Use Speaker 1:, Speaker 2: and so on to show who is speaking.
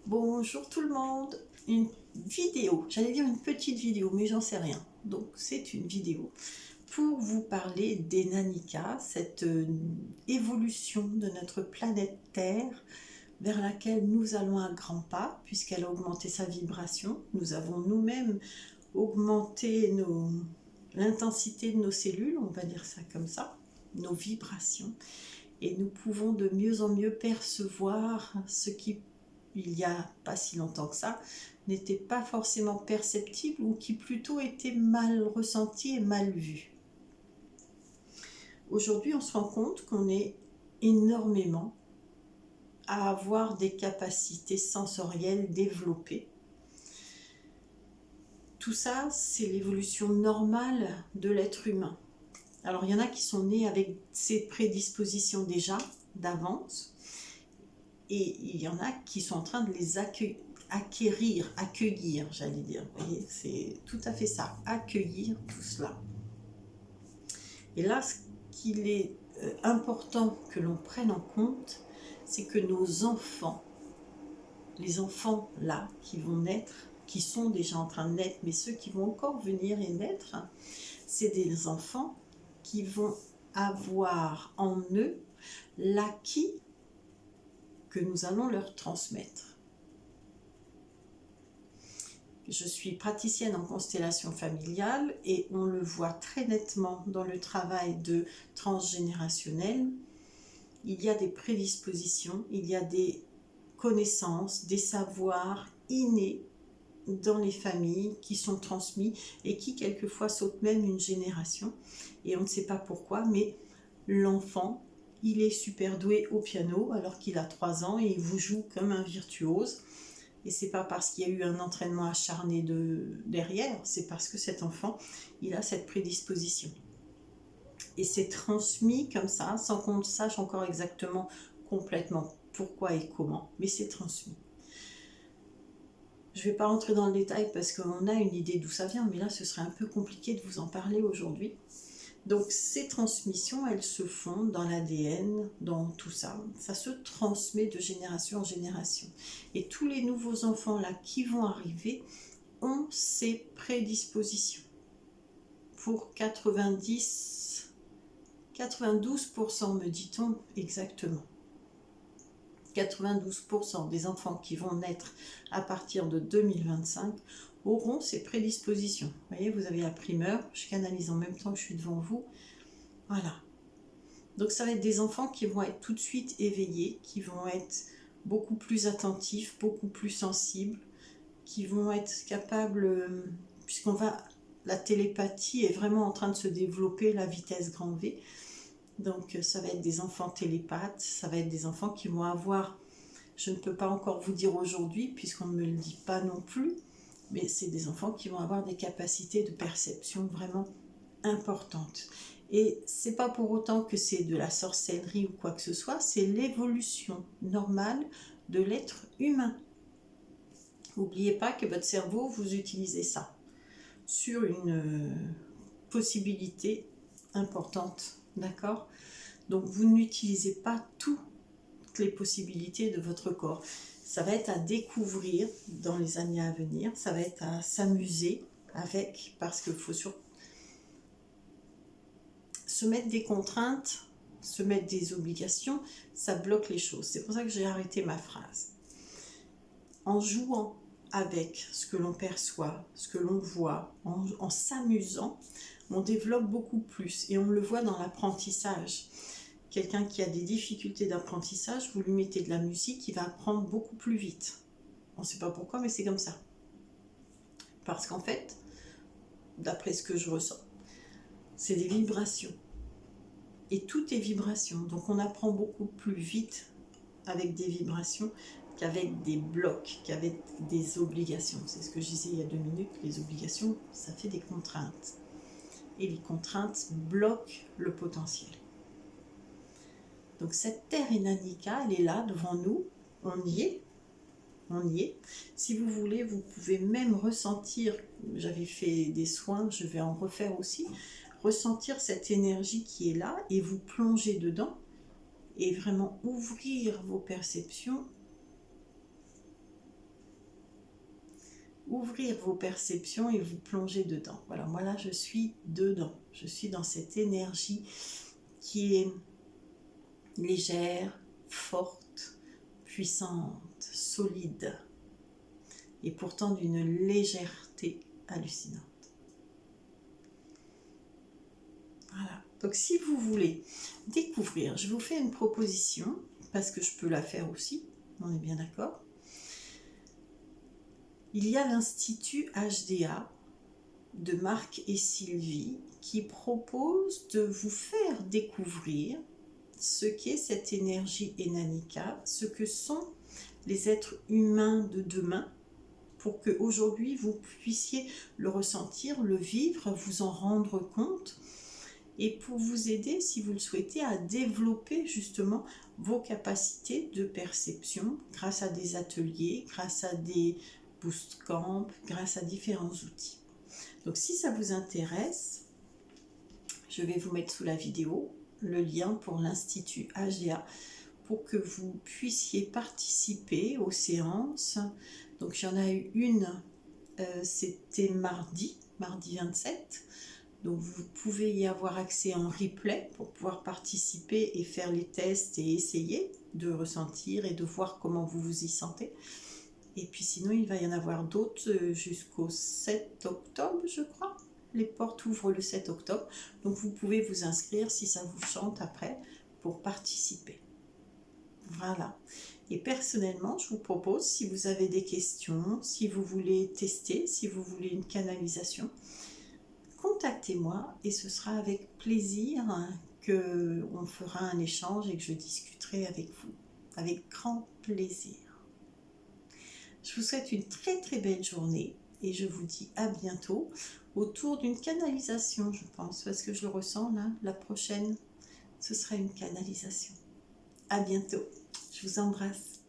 Speaker 1: Bonjour tout le monde, une vidéo, j'allais dire une petite vidéo, mais j'en sais rien. Donc c'est une vidéo pour vous parler des Nanika, cette évolution de notre planète Terre vers laquelle nous allons à grands pas, puisqu'elle a augmenté sa vibration. Nous avons nous-mêmes augmenté l'intensité de nos cellules, on va dire ça comme ça, nos vibrations. Et nous pouvons de mieux en mieux percevoir ce qui, il n'y a pas si longtemps que ça, n'était pas forcément perceptible ou qui plutôt était mal ressenti et mal vu. Aujourd'hui, on se rend compte qu'on est énormément à avoir des capacités sensorielles développées. Tout ça, c'est l'évolution normale de l'être humain. Alors, il y en a qui sont nés avec ces prédispositions déjà, d'avance, et il y en a qui sont en train de les accueillir, j'allais dire. Vous voyez, c'est tout à fait ça, accueillir tout cela. Et là, ce qu'il est important que l'on prenne en compte, c'est que nos enfants, les enfants là qui vont naître, qui sont déjà en train de naître, mais ceux qui vont encore venir et naître, c'est des enfants qui vont avoir en eux l'acquis que nous allons leur transmettre. Je suis praticienne en constellation familiale et on le voit très nettement dans le travail de transgénérationnel. Il y a des prédispositions, il y a des connaissances, des savoirs innés dans les familles qui sont transmis et qui quelquefois sautent même une génération. Et on ne sait pas pourquoi, mais l'enfant, il est super doué au piano alors qu'il a 3 ans et il vous joue comme un virtuose. Et c'est pas parce qu'il y a eu un entraînement acharné derrière, c'est parce que cet enfant, il a cette prédisposition. Et c'est transmis comme ça, sans qu'on sache encore exactement complètement pourquoi et comment, mais c'est transmis. Je ne vais pas rentrer dans le détail parce qu'on a une idée d'où ça vient, mais là ce serait un peu compliqué de vous en parler aujourd'hui. Donc ces transmissions, elles se font dans l'ADN, dans tout ça. Ça se transmet de génération en génération. Et tous les nouveaux enfants là qui vont arriver ont ces prédispositions. Pour 92% me dit-on exactement. 92% des enfants qui vont naître à partir de 2025 auront ces prédispositions. Vous voyez, vous avez la primeur, je canalise en même temps que je suis devant vous. Voilà. Donc ça va être des enfants qui vont être tout de suite éveillés, qui vont être beaucoup plus attentifs, beaucoup plus sensibles, qui vont être capables, la télépathie est vraiment en train de se développer, la vitesse grand V. Donc ça va être des enfants télépathes, ça va être des enfants qui vont avoir, je ne peux pas encore vous dire aujourd'hui puisqu'on ne me le dit pas non plus, mais c'est des enfants qui vont avoir des capacités de perception vraiment importantes. Et c'est pas pour autant que c'est de la sorcellerie ou quoi que ce soit, c'est l'évolution normale de l'être humain. N'oubliez pas que votre cerveau, vous utilisez ça sur une possibilité importante, d'accord? Donc vous n'utilisez pas toutes les possibilités de votre corps. Ça va être à découvrir dans les années à venir, ça va être à s'amuser avec, parce qu'il faut surtout se mettre des contraintes, se mettre des obligations, ça bloque les choses. C'est pour ça que j'ai arrêté ma phrase. En jouant avec ce que l'on perçoit, ce que l'on voit, en s'amusant, on développe beaucoup plus. Et on le voit dans l'apprentissage. Quelqu'un qui a des difficultés d'apprentissage, vous lui mettez de la musique, il va apprendre beaucoup plus vite. On ne sait pas pourquoi, mais c'est comme ça. Parce qu'en fait, d'après ce que je ressens, c'est des vibrations. Et tout est vibration. Donc on apprend beaucoup plus vite avec des vibrations qu'avec des blocs, qu'avec des obligations. C'est ce que je disais il y a 2 minutes, les obligations, ça fait des contraintes. Et les contraintes bloquent le potentiel. Donc cette terre Nanika, elle est là devant nous, on y est. Si vous voulez, vous pouvez même ressentir, j'avais fait des soins, je vais en refaire aussi, ressentir cette énergie qui est là et vous plonger dedans et vraiment ouvrir vos perceptions ouvrir vos perceptions et vous plonger dedans. Voilà, moi là, je suis dedans. Je suis dans cette énergie qui est légère, forte, puissante, solide et pourtant d'une légèreté hallucinante. Voilà. Donc si vous voulez découvrir, je vous fais une proposition, parce que je peux la faire aussi, on est bien d'accord. Il y a l'Institut HDA de Marc et Sylvie qui propose de vous faire découvrir ce qu'est cette énergie Enanica, ce que sont les êtres humains de demain, pour que aujourd'hui vous puissiez le ressentir, le vivre, vous en rendre compte, et pour vous aider, si vous le souhaitez, à développer justement vos capacités de perception grâce à des ateliers, grâce à des bootcamps, grâce à différents outils. Donc si ça vous intéresse, je vais vous mettre sous la vidéo le lien pour l'Institut HDA pour que vous puissiez participer aux séances. Donc il y en a eu une, c'était mardi 27. Donc vous pouvez y avoir accès en replay pour pouvoir participer et faire les tests et essayer de ressentir et de voir comment vous vous y sentez. Et puis sinon, il va y en avoir d'autres jusqu'au 7 octobre, je crois. Les portes ouvrent le 7 octobre. Donc vous pouvez vous inscrire si ça vous chante après pour participer. Voilà. Et personnellement, je vous propose, si vous avez des questions, si vous voulez tester, si vous voulez une canalisation, contactez-moi et ce sera avec plaisir qu'on fera un échange et que je discuterai avec vous. Avec grand plaisir. Je vous souhaite une très très belle journée et je vous dis à bientôt autour d'une canalisation, je pense, parce que je le ressens là, la prochaine, ce sera une canalisation. À bientôt, je vous embrasse.